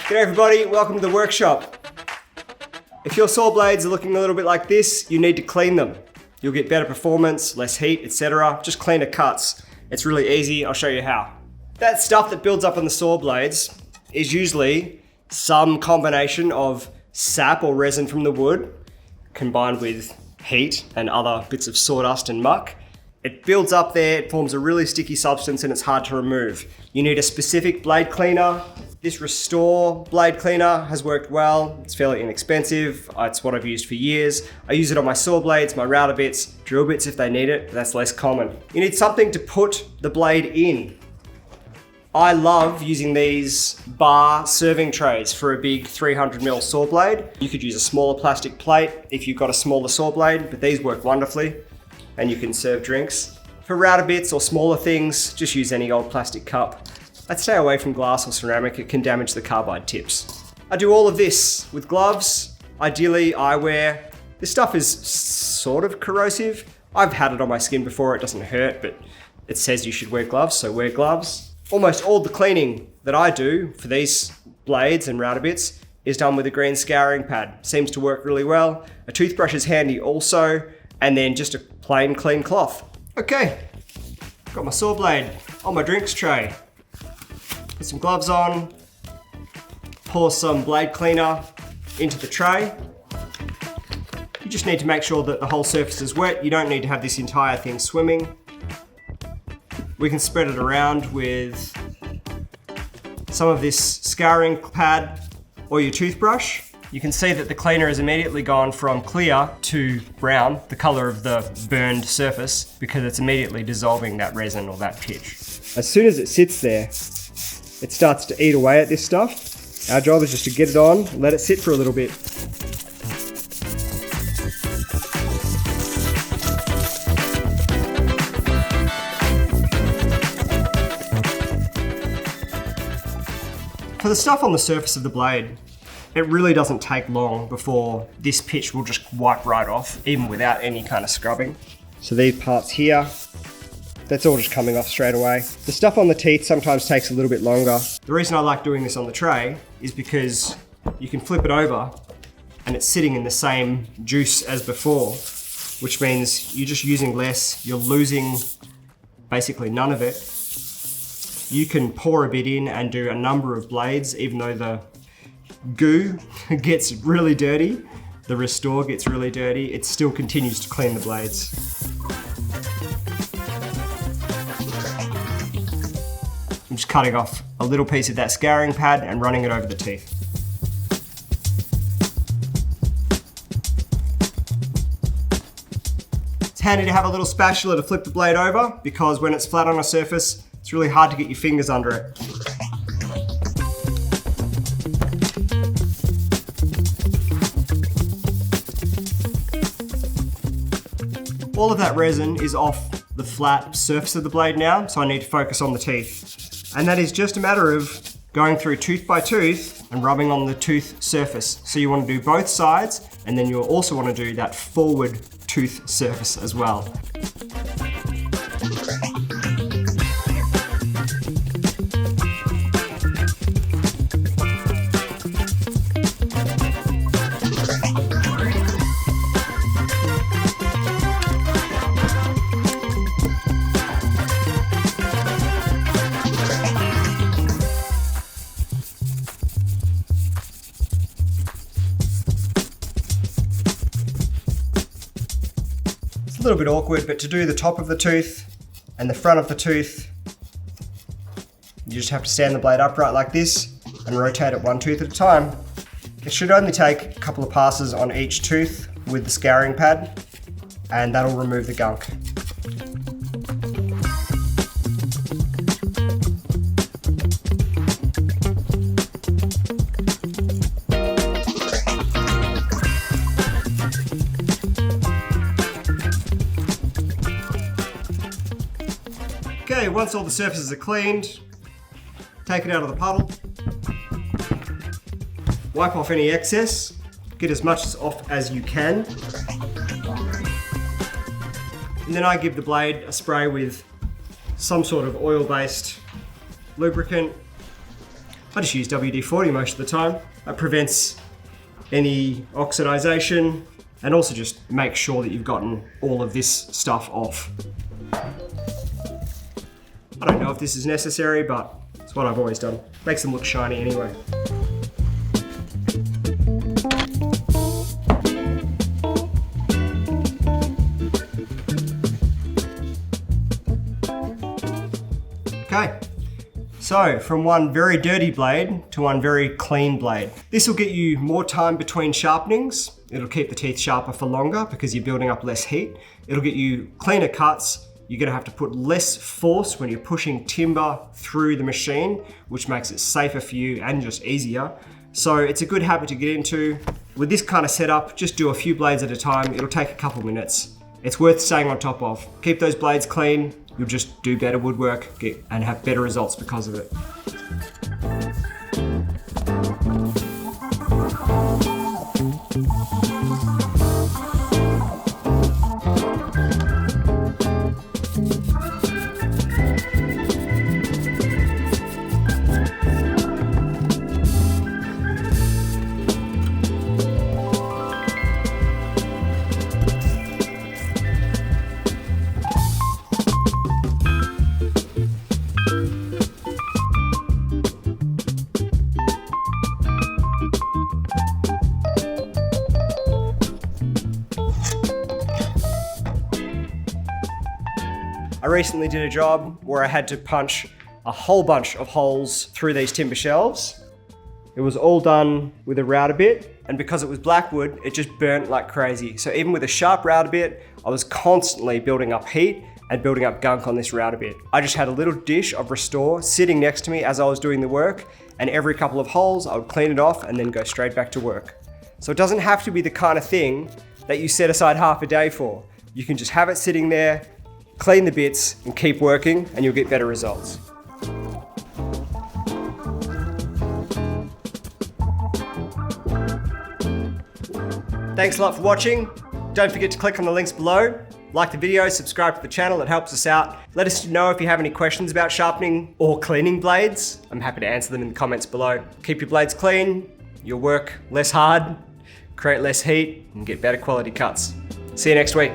G'day everybody, welcome to the workshop. If your saw blades are looking a little bit like this, you need to clean them. You'll get better performance, less heat, etc. Just clean the cuts. It's really easy, I'll show you how. That stuff that builds up on the saw blades is usually some combination of sap or resin from the wood combined with heat and other bits of sawdust and muck. It builds up there, it forms a really sticky substance and it's hard to remove. You need a specific blade cleaner. This Restore blade cleaner has worked well. It's fairly inexpensive. It's what I've used for years. I use it on my saw blades, my router bits, drill bits if they need it, but that's less common. You need something to put the blade in. I love using these bar serving trays for a big 300mm saw blade. You could use a smaller plastic plate if you've got a smaller saw blade, but these work wonderfully and you can serve drinks. For router bits or smaller things, just use any old plastic cup. I'd stay away from glass or ceramic, it can damage the carbide tips. I do all of this with gloves, ideally eyewear. This stuff is sort of corrosive. I've had it on my skin before, it doesn't hurt, but it says you should wear gloves, so wear gloves. Almost all the cleaning that I do for these blades and router bits is done with a green scouring pad. Seems to work really well. A toothbrush is handy also, and then just a plain clean cloth. Okay, got my saw blade on my drinks tray. Put some gloves on, pour some blade cleaner into the tray. You just need to make sure that the whole surface is wet. You don't need to have this entire thing swimming. We can spread it around with some of this scouring pad or your toothbrush. You can see that the cleaner has immediately gone from clear to brown, the color of the burned surface, because it's immediately dissolving that resin or that pitch. As soon as it sits there, it starts to eat away at this stuff. Our job is just to get it on, let it sit for a little bit. For the stuff on the surface of the blade, it really doesn't take long before this pitch will just wipe right off, even without any kind of scrubbing. So these parts here, that's all just coming off straight away. The stuff on the teeth sometimes takes a little bit longer. The reason I like doing this on the tray is because you can flip it over and it's sitting in the same juice as before, which means you're just using less, you're losing basically none of it. You can pour a bit in and do a number of blades, even though the goo gets really dirty, the Restore gets really dirty, it still continues to clean the blades. I'm just cutting off a little piece of that scouring pad and running it over the teeth. It's handy to have a little spatula to flip the blade over because when it's flat on a surface, it's really hard to get your fingers under it. All of that resin is off the flat surface of the blade now, so I need to focus on the teeth. And that is just a matter of going through tooth by tooth and rubbing on the tooth surface. So you want to do both sides, and then you'll also want to do that forward tooth surface as well. A little bit awkward, but to do the top of the tooth and the front of the tooth, you just have to stand the blade upright like this and rotate it one tooth at a time. It should only take a couple of passes on each tooth with the scouring pad, and that'll remove the gunk. Okay, once all the surfaces are cleaned, take it out of the puddle, wipe off any excess, get as much off as you can, and then I give the blade a spray with some sort of oil-based lubricant. I just use WD-40 most of the time. That prevents any oxidization and also just make sure that you've gotten all of this stuff off. I don't know if this is necessary, but it's what I've always done. Makes them look shiny anyway. Okay, so from one very dirty blade to one very clean blade. This will get you more time between sharpenings. It'll keep the teeth sharper for longer because you're building up less heat. It'll get you cleaner cuts. You're gonna have to put less force when you're pushing timber through the machine, which makes it safer for you and just easier. So it's a good habit to get into. With this kind of setup, just do a few blades at a time. It'll take a couple minutes. It's worth staying on top of. Keep those blades clean. You'll just do better woodwork and have better results because of it. I recently did a job where I had to punch a whole bunch of holes through these timber shelves. It was all done with a router bit, and because it was black wood, it just burnt like crazy. So even with a sharp router bit, I was constantly building up heat and building up gunk on this router bit. I just had a little dish of Restore sitting next to me as I was doing the work, and every couple of holes, I would clean it off and then go straight back to work. So it doesn't have to be the kind of thing that you set aside half a day for. You can just have it sitting there, clean the bits and keep working, and you'll get better results. Thanks a lot for watching. Don't forget to click on the links below. Like the video, subscribe to the channel, it helps us out. Let us know if you have any questions about sharpening or cleaning blades. I'm happy to answer them in the comments below. Keep your blades clean, you'll work less hard, create less heat, and get better quality cuts. See you next week.